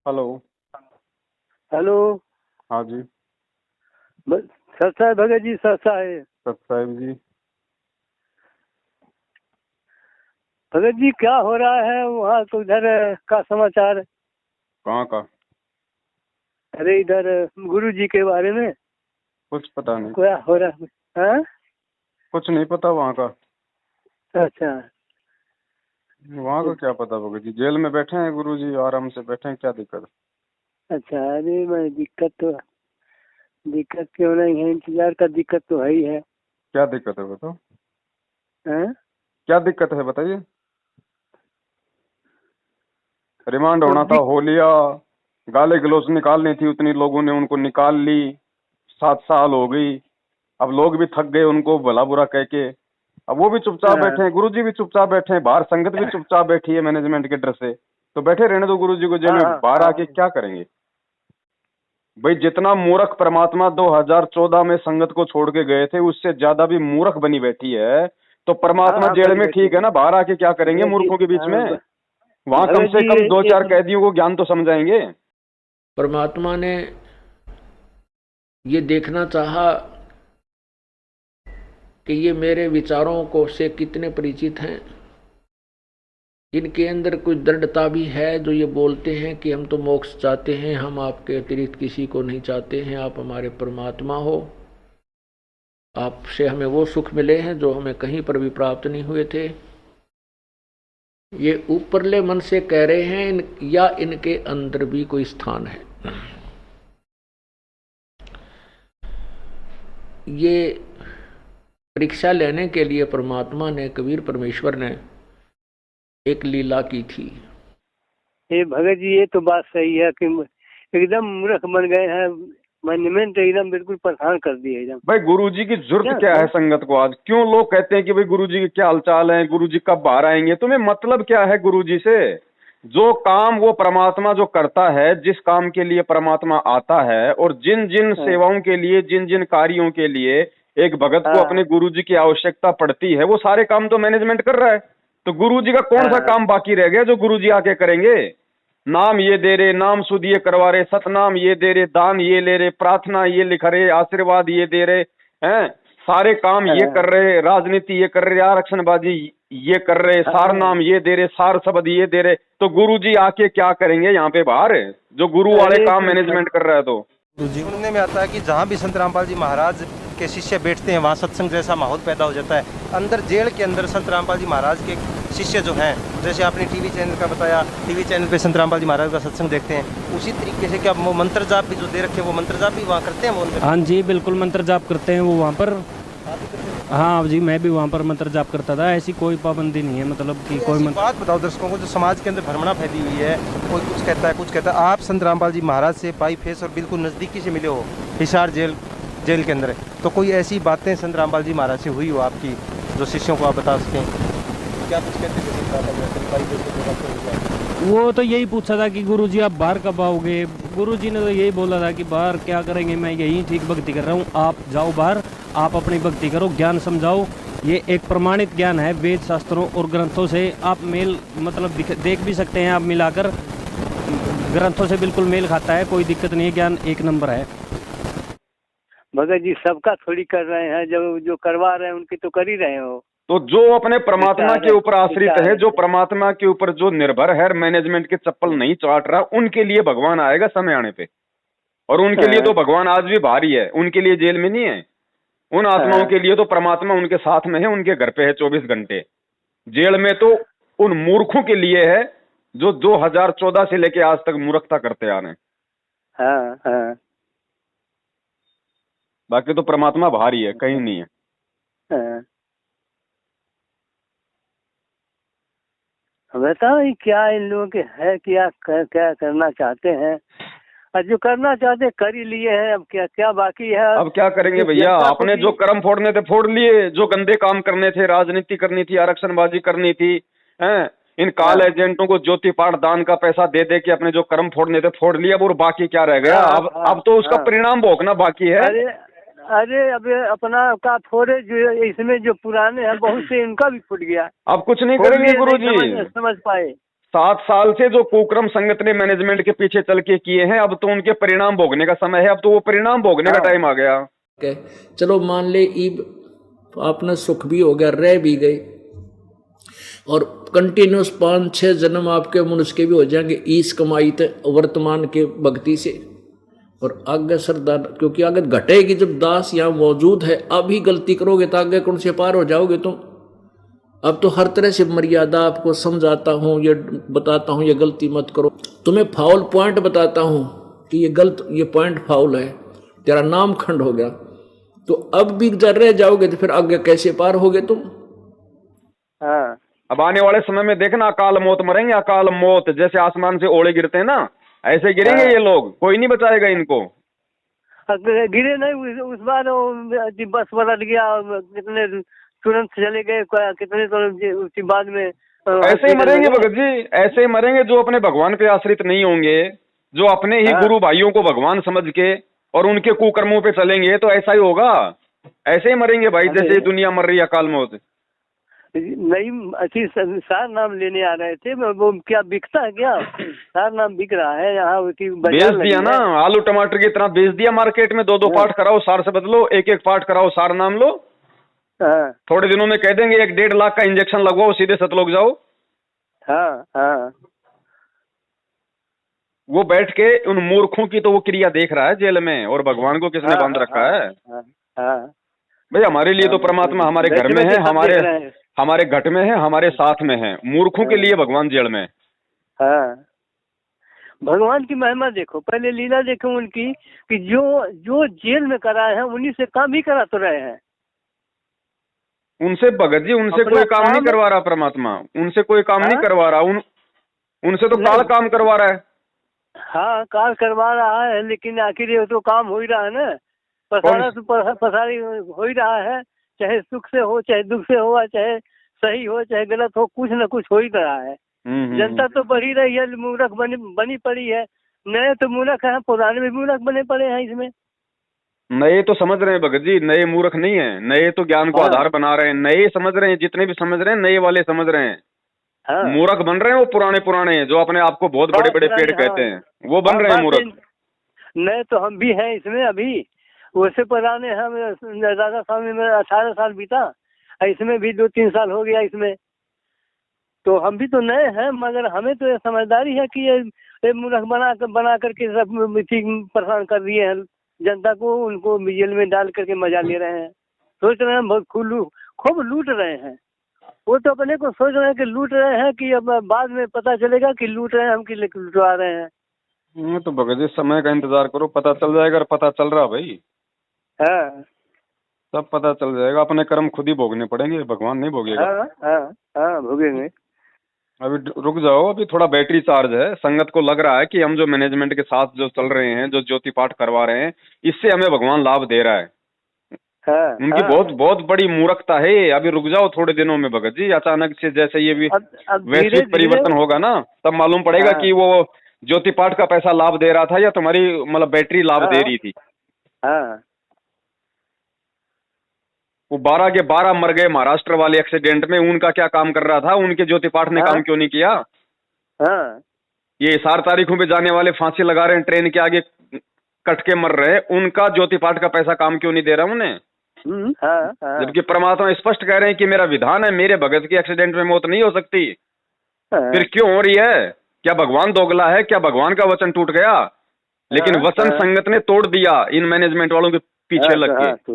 Hello. Hello. हाँ जी। सत्सा है भगत जी, सत्सा है। सतसाहिब जी। भगत जी क्या हो रहा है वहाँ तो उधर का समाचार? कहाँ का? अरे इधर गुरु जी के बारे में कुछ पता नहीं। क्या हो रहा है? हाँ? कुछ नहीं पता वहाँ का। अच्छा। वहाँ का क्या पता होगा जी, जेल में बैठे हैं गुरु जी, आराम से बैठे हैं, क्या दिक्कत? अच्छा, अरे मैं दिक्कत क्यों नहीं है, इंतजार का दिक्कत तो है ही है। क्या दिक्कत है बताओ? हाँ? क्या दिक्कत है बताइए। रिमांड तो होना था, हो लिया। गाली गलौज निकालनी थी, उतनी लोगों ने उनको निकाल ली। 7 साल हो गई। अब लोग भी थक गए उनको भला बुरा कह के। अब वो भी चुपचाप हाँ, बैठे हैं, गुरु जी भी चुपचाप बैठे हैं, बाहर संगत भी चुपचाप बैठी है मैनेजमेंट के डर से। तो बैठे रहने दो गुरु जी को जेल हाँ, में, हाँ, बाहर आके हाँ। क्या करेंगे? भाई जितना मूर्ख परमात्मा 2014 में संगत को छोड़ के गए थे, उससे ज्यादा भी मूर्ख बनी बैठी है। तो हाँ, परमात्मा हाँ, जेल बनी में बैठी ठीक है है। ना, बाहर आके क्या करेंगे भगत जी, मूर्खों के बीच हाँ, में? वहां कम भगत से जी कम दो चार एक कैदियों को ज्ञान तो समझाएंगे। परमात्मा ने ये देखना चाहा कि ये मेरे विचारों को से कितने परिचित हैं। इनके अंदर कुछ दृढ़ता भी है जो ये बोलते हैं कि हम तो मोक्ष चाहते हैं, हम आपके अतिरिक्त किसी को नहीं चाहते हैं, आप हमारे परमात्मा हो, आपसे हमें वो सुख मिले हैं जो हमें कहीं पर भी प्राप्त नहीं हुए थे। ये ऊपरले मन से कह रहे हैं या इनके अंदर भी कोई स्थान है? ये परीक्षा लेने के लिए परमात्मा ने, कबीर परमेश्वर ने एक लीला की थी। ये भगत जी ये तो बात सही है कि एकदम मूर्ख बन गए हैं। मैनेजमेंट एकदम बिल्कुल परेशान कर दिए एकदम। भाई गुरु जी की जरूरत क्या क्या है हाँ? संगत को आज? क्यों लोग कहते हैं कि भाई गुरु जी के क्या हालचाल है, गुरु जी कब बाहर आएंगे? तुम्हें मतलब क्या है गुरु जी से? जो काम वो परमात्मा जो करता है, जिस काम के लिए परमात्मा आता है, और जिन जिन हाँ, सेवाओं के लिए, जिन जिन कार्यों के लिए एक भगत को अपने हाँ, गुरु जी की आवश्यकता पड़ती है, वो सारे काम तो मैनेजमेंट कर रहा है। तो गुरु जी का कौन सा हाँ, काम बाकी रह गया जो गुरु जी आके करेंगे? नाम ये दे रहे, नाम सुध ये करवा रहे, सतनाम ये दे रहे, दान ये ले रहे, प्रार्थना ये लिख रहे, आशीर्वाद ये दे रहे हैं, सारे काम ये हाँ, कर रहे, राजनीति ये कर रहे, आरक्षणबाजी ये कर रहे, सार हाँ। नाम ये दे रहे, सार शब्द ये दे रहे। तो गुरु जी आके क्या करेंगे यहाँ पे बाहर, जो गुरु वाले अरे काम तो मैनेजमेंट कर रहा है? तो सुनने में आता है कि जहाँ भी संत रामपाल जी महाराज के शिष्य बैठते हैं वहाँ सत्संग जैसा माहौल पैदा हो जाता है। अंदर जेल के अंदर संत रामपाल जी महाराज के शिष्य जो हैं, जैसे आपने टीवी चैनल का बताया, टीवी चैनल पे संत रामपाल जी महाराज का सत्संग देखते हैं, उसी तरीके से क्या वो मंत्र जाप भी जो दे रखे हैं, वो मंत्र जाप भी वहाँ करते हैं वो उनके? हाँ जी, बिल्कुल मंत्र जाप करते हैं वो वहाँ पर। हाँ जी, मैं भी वहाँ पर मंत्र जाप करता था। ऐसी कोई पाबंदी नहीं है, मतलब कि कोई ऐसी बात बताओ दर्शकों को, जो समाज के अंदर भ्रमणा फैली हुई है, कोई कुछ कहता है कुछ कहता है। आप संत रामपाल जी महाराज से बाई फेस और बिल्कुल नज़दीकी से मिले हो, हिसार जेल के अंदर, तो कोई ऐसी बातें संत रामपाल जी महाराज से हुई हो आपकी जो शिष्यों को आप बता सकें? क्या कुछ कहते थे? वो तो यही पूछा था कि गुरुजी आप बाहर कब आओगे। गुरुजी ने तो यही बोला था कि बाहर क्या करेंगे, मैं यही ठीक भक्ति कर रहा हूँ, आप जाओ बाहर, आप अपनी भक्ति करो, ज्ञान समझाओ। ये एक प्रमाणित ज्ञान है, वेद शास्त्रों और ग्रंथों से आप मेल मतलब देख भी सकते हैं आप मिलाकर, ग्रंथों से बिल्कुल मेल खाता है, कोई दिक्कत नहीं है, ज्ञान एक नंबर है। भगत जी सबका थोड़ी कर रहे हैं, जो करवा रहे हैं उनकी तो कर ही रहे हो। तो जो अपने परमात्मा के ऊपर आश्रित है, जो परमात्मा के ऊपर जो निर्भर है, मैनेजमेंट के चप्पल नहीं चाट रहा, उनके लिए भगवान आएगा समय आने पे। और उनके लिए तो भगवान आज भी बाहर ही है, उनके लिए जेल में नहीं है। उन आत्माओं के लिए तो परमात्मा उनके साथ में है, उनके घर पे है 24 घंटे। जेल में तो उन मूर्खों के लिए है जो 2014 से लेके आज तक मूर्खता करते आ रहे हैं। हाँ, हाँ, बाकी तो परमात्मा बाहर ही है, कहीं नहीं है। हाँ। बताओ ये क्या इन लोगों के है, क्या करना चाहते हैं, और जो करना चाहते कर ही लिए हैं, अब क्या क्या बाकी है? अब क्या करेंगे भैया? जनता को आपने भी जो कर्म फोड़ने थे फोड़ लिए, जो गंदे काम करने थे, राजनीति करनी थी, आरक्षणबाजी करनी थी, हैं, इन काल हाँ, एजेंटों को ज्योति पाठ दान का पैसा दे दे के अपने जो कर्म फोड़ने थे फोड़ लिया। और बाकी क्या रह गया? हाँ, हाँ, अब तो उसका हाँ। परिणाम भोगना बाकी है। अरे अरे अब अपना का थोड़े जो इसमें जो पुराने हैं बहुत से इनका भी फूट गया। अब कुछ नहीं वो भी करेंगे ये गुरु नहीं जी। समझ पाए। 7 साल से जो कुक्रम संगत ने मैनेजमेंट के पीछे चल के किए हैं, अब तो उनके परिणाम भोगने का समय है। अब तो वो परिणाम भोगने का टाइम आ गया। चलो मान ले ईब आपने सुख भी हो गया, रह भी गए, और कंटिन्यूस 5-6 जन्म आपके मनुष्य के भी हो जाएंगे ईस कमाई थे वर्तमान के भक्ति से। और आगे सरदार, क्योंकि आगे घटेगी जब दास यहाँ मौजूद है। अभी गलती करोगे तो आगे कौन से पार हो जाओगे तुम। अब तो हर तरह से मर्यादा आपको समझाता हूँ, ये बताता हूँ ये गलती मत करो, तुम्हें फाउल पॉइंट बताता हूँ कि ये गलत, ये पॉइंट फाउल है, तेरा नाम खंड हो गया। तो अब भी जर रह जाओगे तो फिर आगे कैसे पार होगे तुम। हाँ, अब आने वाले समय में देखना, अकाल मौत मरेंगे, अकाल मौत, जैसे आसमान से ओले गिरते हैं ना, ऐसे गिरेंगे ये लोग, कोई नहीं बचाएगा इनको। गिरे नहीं, उस बार बस पलट गया, कितने तुरंत चले गए, कितने तो उसके बाद में ऐसे ही मरेंगे भगत जी, ऐसे ही मरेंगे जो अपने भगवान पे आश्रित नहीं होंगे, जो अपने ही गुरु भाइयों को भगवान समझ के और उनके कुकर्मों पे चलेंगे, तो ऐसा ही होगा, ऐसे ही मरेंगे भाई, जैसे दुनिया मर रही है अकाल मौत। नहीं, अच्छी सार नाम लेने आ रहे थे, वो क्या बिकता है क्या? सार नाम बिक रहा है यहाँ, बेच दिया ना, आलू टमाटर की तरह बेच दिया मार्केट में। 2-2 पार्ट कराओ, सार से बदलो, 1-1 पार्ट कराओ, सार नाम लो। हाँ। थोड़े दिनों में कह देंगे 1-1.5 लाख का इंजेक्शन लगवाओ, सीधे सतलोक जाओ। हाँ हाँ। वो बैठ के उन मूर्खों की तो वो क्रिया देख रहा है जेल में, और भगवान को किसने बांध रखा है? भाई हमारे लिए तो परमात्मा हमारे घर में है, हमारे घट में है, हमारे साथ में है। मूर्खों के लिए भगवान जेल में। हाँ, भगवान की महिमा देखो, पहले लीला देखो उनकी, कि जो जेल में कराए हैं उन्हीं से काम ही करा तो रहे हैं। उनसे भगत जी, उनसे कोई काम नहीं करवा रहा परमात्मा, उनसे कोई काम नहीं करवा रहा, उनसे तो काल काम करवा रहा है। हाँ, काल करवा रहा है, लेकिन आखिर ये तो काम हो ही रहा है ना, पसारा तो पसारी हो ही रहा है, चाहे सुख से हो, चाहे दुख से हो, चाहे सही हो, चाहे गलत हो, कुछ न कुछ हो ही रहा है। जनता तो बढ़ी रही है, मूर्ख बनी पड़ी है। नए तो मूर्ख हैं, पुराने भी मूर्ख बने पड़े हैं इसमें। नए तो समझ रहे हैं भगत जी, नए मूर्ख नहीं है, नए तो ज्ञान को आधार बना रहे हैं, नए समझ रहे हैं, जितने भी समझ रहे हैं नए वाले समझ रहे हैं। मूर्ख बन रहे हैं वो पुराने जो अपने आप को बहुत बड़े बड़े पेड़ कहते हैं, वो बन रहे हैं मूर्ख। नए तो हम भी हैं इसमें अभी, वैसे पुराने हम राधा स्वामी में 18 साल बीता, इसमें भी 2-3 साल हो गया इसमें, तो हम भी तो नए हैं, मगर हमें तो ये समझदारी है कि ये मूर्ख बना करके सब परेशान कर दिए हैं जनता को, उनको जेल में डाल करके मजा ले रहे हैं, सोच रहे हैं बहुत खूब लूट रहे हैं। वो तो अपने को सोच रहे हैं कि लूट रहे हैं, कि अब बाद में पता चलेगा कि लूट रहे हैं, हम कि लुटवा रहे हैं। तो भगत जी समय का इंतजार करो, पता चल जाएगा। पता चल रहा भाई, हाँ, सब पता चल जाएगा। अपने कर्म खुद ही भोगने पड़ेंगे, भगवान नहीं भोगेगा। हाँ, भोगेंगे। अभी रुक जाओ, अभी थोड़ा बैटरी चार्ज है। संगत को लग रहा है कि हम जो मैनेजमेंट के साथ जो चल रहे हैं, जो ज्योति पाठ करवा रहे हैं, इससे हमें भगवान लाभ दे रहा है। उनकी बहुत बड़ी मूर्खता है। अभी रुक जाओ थोड़े दिनों में भगत जी, अचानक से जैसे ये भी वैश्विक परिवर्तन होगा ना, तब मालूम पड़ेगा कि वो ज्योति पाठ का पैसा लाभ दे रहा था या तुम्हारी मतलब बैटरी लाभ दे रही थी। वो 12 के 12 मर गए महाराष्ट्र वाले एक्सीडेंट में, उनका क्या काम कर रहा था? उनके ज्योति पाठ ने काम क्यों नहीं किया? ये 4 तारीखों पे जाने वाले फांसी लगा रहे हैं, ट्रेन के आगे कट के मर रहे हैं, उनका ज्योति पाठ का पैसा काम क्यों नहीं दे रहा उन्हें? जबकि परमात्मा स्पष्ट कह रहे हैं कि मेरा विधान है, मेरे भगत की एक्सीडेंट में मौत नहीं हो सकती। फिर क्यों हो रही है? क्या भगवान दोगला है? क्या भगवान का वचन टूट गया? लेकिन वचन संगत ने तोड़ दिया इन मैनेजमेंट वालों के पीछे लग के।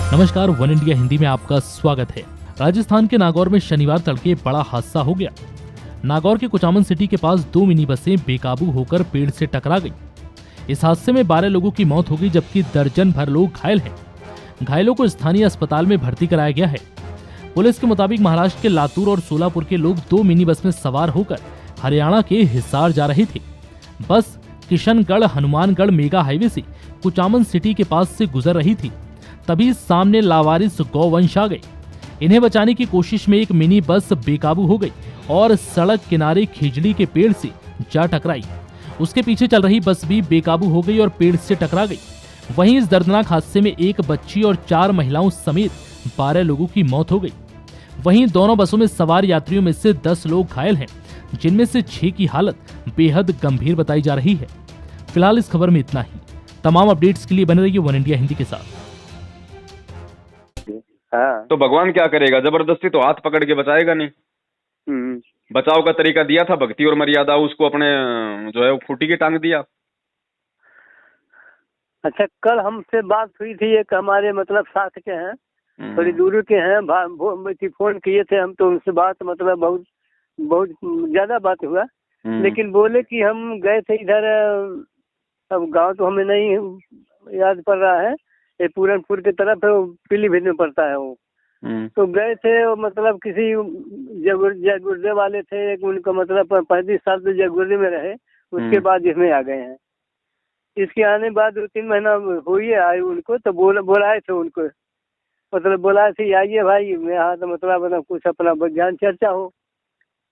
नमस्कार, वन इंडिया हिंदी में आपका स्वागत है। राजस्थान के नागौर में शनिवार तड़के बड़ा हादसा हो गया। नागौर के कुचामन सिटी के पास 2 मिनी बसें बेकाबू होकर पेड़ से टकरा गई। इस हादसे में 12 लोगों की मौत हो गई, जबकि दर्जन भर लोग घायल हैं। घायलों को स्थानीय अस्पताल में भर्ती कराया गया है। पुलिस के मुताबिक महाराष्ट्र के लातूर और सोलापुर के लोग 2 मिनी बस में सवार होकर हरियाणा के हिसार जा रहे थे। बस किशनगढ़ हनुमानगढ़ मेगा हाईवे से कुचामन सिटी के पास से गुजर रही थी, तभी सामने लावारिस गौवंश आ गए। इन्हें बचाने की कोशिश में एक मिनी बस बेकाबू हो गई और सड़क किनारे खिजड़ी के पेड़ से जा टकराई। उसके पीछे चल रही बस भी बेकाबू हो गई और पेड़ से टकरा गई। वहीं इस दर्दनाक हादसे में एक बच्ची और 4 महिलाओं समेत 12 लोगों की मौत हो गई। वहीं दोनों बसों में सवार यात्रियों में से 10 लोग घायल हैं, जिनमें से 6 की हालत बेहद गंभीर बताई जा रही है। फिलहाल इस खबर में इतना ही। तमाम अपडेट्स के लिए बने रहिए वन इंडिया हिंदी के साथ। हाँ। तो भगवान क्या करेगा, जबरदस्ती तो हाथ पकड़ के बचाएगा नहीं। बचाव का तरीका दिया था, भक्ति और मर्यादा, उसको अपने जो है वो खूंटी की टांग दिया। अच्छा, कल हमसे बात हुई थी, एक हमारे मतलब साथ के हैं, थोड़ी दूर के हैं, फोन किए थे हम, तो उनसे बात मतलब बहुत बहुत ज्यादा बात हुआ। लेकिन बोले कि हम गए थे इधर, अब गांव तो हमें नहीं याद पड़ रहा है, ये पूरनपुर की तरफ है, पीलीभीत में पड़ता है वो। तो गए थे, मतलब किसी जगुर्दे वाले थे, एक उनका मतलब 35 साल तो जगुर्दे में रहे, उसके बाद इसमें आ गए हैं। इसके आने बाद 2-3 महीना हुई है आए उनको, तो बुलाए थे उनको, मतलब बुलाए थे आइए भाई मैं यहाँ, तो मतलब कुछ अपना ज्ञान चर्चा हो।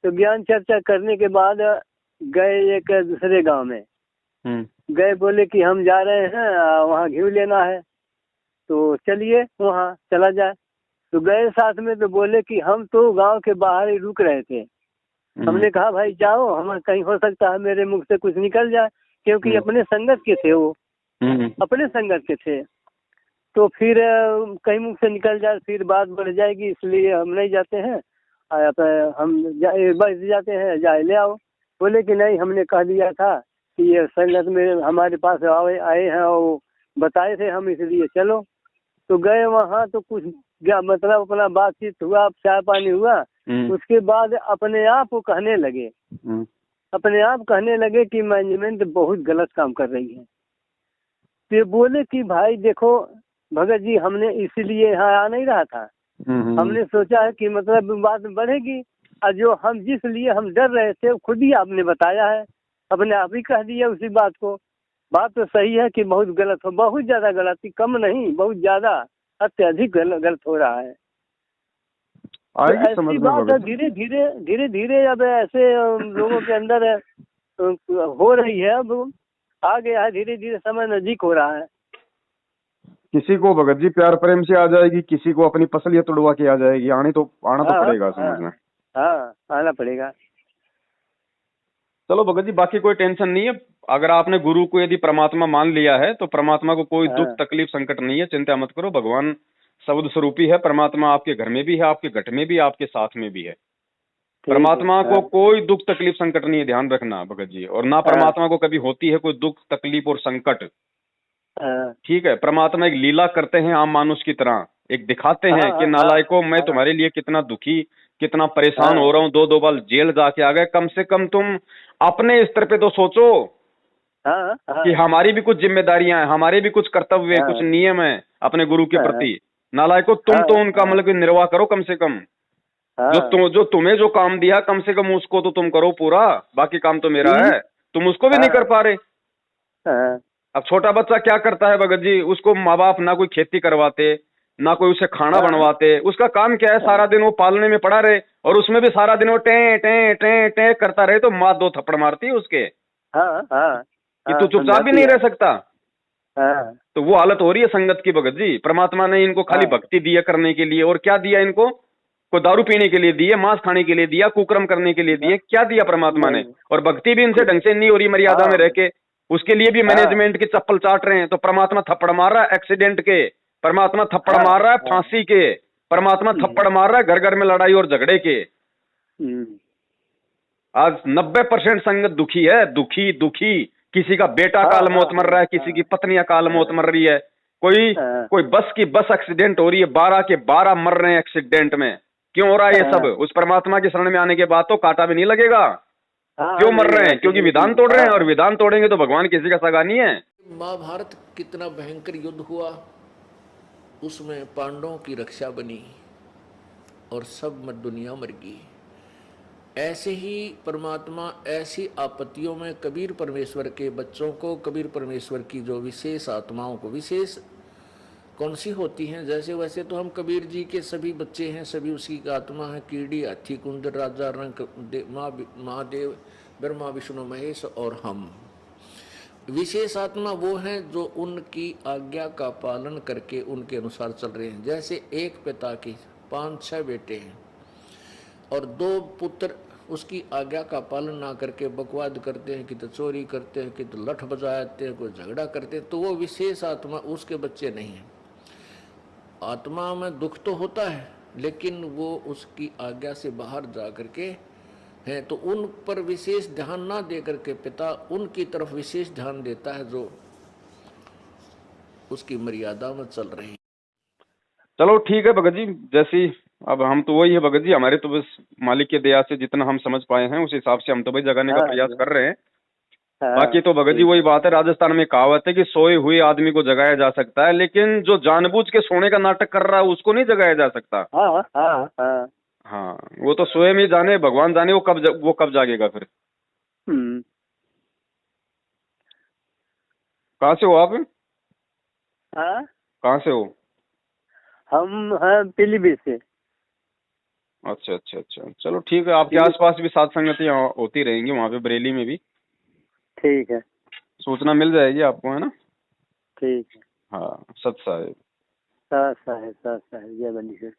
तो ज्ञान चर्चा करने के बाद गए एक दूसरे गांव में, गए, बोले कि हम जा रहे हैं वहाँ घी लेना है, तो चलिए वहाँ चला जाए। तो गए साथ में, तो बोले कि हम तो गांव के बाहर ही रुक रहे थे। हमने कहा भाई जाओ, हम कहीं हो सकता है मेरे मुख से कुछ निकल जाए, क्योंकि अपने संगत के थे वो, अपने संगत के थे, तो फिर कहीं मुख से निकल जाए फिर बात बढ़ जाएगी, इसलिए हम नहीं जाते हैं, हम बस जाते हैं, जाए ले आओ। बोले कि नहीं, हमने कह दिया था कि ये संगत में हमारे पास आए हैं और बताए थे हम, इसलिए चलो। तो गए वहाँ, तो कुछ मतलब अपना बातचीत हुआ, चाय पानी हुआ, उसके बाद अपने आप वो कहने लगे, अपने आप कहने लगे कि मैनेजमेंट बहुत गलत काम कर रही है। तो बोले कि भाई देखो भगत जी, हमने इसीलिए यहाँ आ नहीं रहा था, हमने सोचा है कि मतलब बात बढ़ेगी, और जो हम जिस लिए हम डर रहे थे वो खुद ही आपने बताया है, अपने आप ही कह दिया उसी बात को। बात तो सही है कि बहुत गलत हो, बहुत ज्यादा गलती, कम नहीं बहुत ज्यादा, अत्यधिक गलत हो रहा है। तो ऐसी बात है, धीरे धीरे अब ऐसे लोगों के अंदर हो रही है, अब आ गया है, धीरे धीरे समय नजदीक हो रहा है। किसी को भगत जी प्यार प्रेम से आ जाएगी, किसी को अपनी पसलियां तोड़वा के आ जाएगी, आना तो पड़ेगा समझ में। हाँ, आना पड़ेगा। चलो भगत जी, बाकी कोई टेंशन नहीं है। अगर आपने गुरु को यदि परमात्मा मान लिया है तो परमात्मा को कोई दुख तकलीफ संकट नहीं है, चिंता मत करो। भगवान शब्द स्वरूपी है, परमात्मा आपके घर में भी है, आपके घट में भी, आपके साथ में भी है। परमात्मा को कोई दुख तकलीफ संकट नहीं है, ध्यान रखना भगत जी। और ना परमात्मा को कभी होती है कोई दुख तकलीफ और संकट, ठीक है। परमात्मा एक लीला करते हैं आम मानुष की तरह, एक दिखाते हैं कि नालायकों, मैं तुम्हारे लिए कितना दुखी, कितना परेशान हो रहा हूँ, 2-2 बार जेल जाके आ गए, कम से कम तुम अपने स्तर पे तो सोचो कि हमारी भी कुछ जिम्मेदारियां हैं, हमारे भी कुछ कर्तव्य, कुछ नियम है अपने गुरु के प्रति। नालायकों, तुम तो उनका मतलब निर्वाह करो कम से कम, जो तुम्हें जो काम दिया कम से कम उसको तो तुम करो पूरा, बाकी काम तो मेरा है, तुम उसको भी नहीं कर पा रहे। अब छोटा बच्चा क्या करता है भगत जी, उसको माँ बाप ना कोई खेती करवाते, ना कोई उसे खाना बनवाते, उसका काम क्या है, सारा दिन वो पालने में पड़ा रहे, और उसमें भी सारा दिन वो टे टे टे टे करता रहे, तो माँ 2 थप्पड़ मारती है उसके कि तू चुपचाप भी नहीं रह सकता। तो वो हालत हो रही है संगत की भगत जी। परमात्मा ने इनको खाली भक्ति दिया करने के लिए, और क्या दिया इनको, कोई दारू पीने के लिए दिए, मांस खाने के लिए दिया, कुकर्म करने के लिए दिए, क्या दिया परमात्मा ने। और भक्ति भी इनसे ढंग से नहीं हो रही मर्यादा में रह के, उसके लिए भी मैनेजमेंट की चप्पल चाट रहे हैं। तो परमात्मा थप्पड़ मार रहा है एक्सीडेंट के, परमात्मा थप्पड़ मार रहा है फांसी के, परमात्मा थप्पड़ मार रहा है घर घर में लड़ाई और झगड़े के। आज 90% संगत दुखी है, दुखी। किसी का बेटा काल मौत मर रहा है, किसी की पत्नी काल मौत मर रही है, कोई बस की बस एक्सीडेंट हो रही है, 12 के 12 मर रहे हैं एक्सीडेंट में। क्यों हो रहा है ये सब? उस परमात्मा की शरण में आने के बाद तो कांटा भी नहीं लगेगा। क्यों मर रहे हैं? क्योंकि विधान तोड़ रहे हैं, और विधान तोड़ेंगे तो भगवान किसी का सगा नहीं है। महाभारत कितना भयंकर युद्ध हुआ, उसमें पांडवों की रक्षा बनी और सब दुनिया मर गई। ऐसे ही परमात्मा ऐसी आपत्तियों में कबीर परमेश्वर के बच्चों को, कबीर परमेश्वर की जो विशेष आत्माओं को, विशेष कौन सी होती हैं, जैसे वैसे तो हम कबीर जी के सभी बच्चे हैं, सभी उसी की आत्मा है। कीड़ी, हाथी, कुंद, राजा, रंग, महादेव, ब्रह्मा, विष्णु, महेश और हम। विशेष आत्मा वो हैं जो उनकी आज्ञा का पालन करके उनके अनुसार चल रहे हैं। जैसे एक पिता के 5-6 बेटे हैं और 2 पुत्र उसकी आज्ञा का पालन ना करके बकवाद करते हैं, कि तो चोरी करते हैं, कि तो लठ बजाते हैं, कोई झगड़ा करते हैं, तो वो विशेष आत्मा उसके बच्चे नहीं हैं। आत्मा में दुख तो होता है, लेकिन वो उसकी आज्ञा से बाहर जा करके है, तो उन पर विशेष ध्यान ना दे करके पिता उनकी तरफ विशेष ध्यान देता है जो उसकी मर्यादा में चल रहे हैं। चलो ठीक है भगत जी, जैसी अब हम तो वही है भगत जी, हमारे तो बस मालिक की दया से जितना हम समझ पाए हैं उस हिसाब से हम तो भाई जगाने का प्रयास कर रहे हैं। बाकी तो भगत जी वही बात है, राजस्थान में कहावत है कि सोए हुए आदमी को जगाया जा सकता है, लेकिन जो जानबूझ के सोने का नाटक कर रहा है उसको नहीं जगाया जा सकता। हाँ, वो तो स्वयं ही जाने, भगवान जाने वो कब जागेगा फिर। कहाँ से हो आप? कहाँ से हो? हम हैं पीलीभीत से। अच्छा अच्छा अच्छा, चलो ठीक है, आपके आसपास भी साथ संगतियाँ होती रहेंगी वहाँ पे बरेली में भी। ठीक है, सूचना मिल जाएगी आपको, है ना? ठीक है। हाँ, सत साहेब जय बंदी।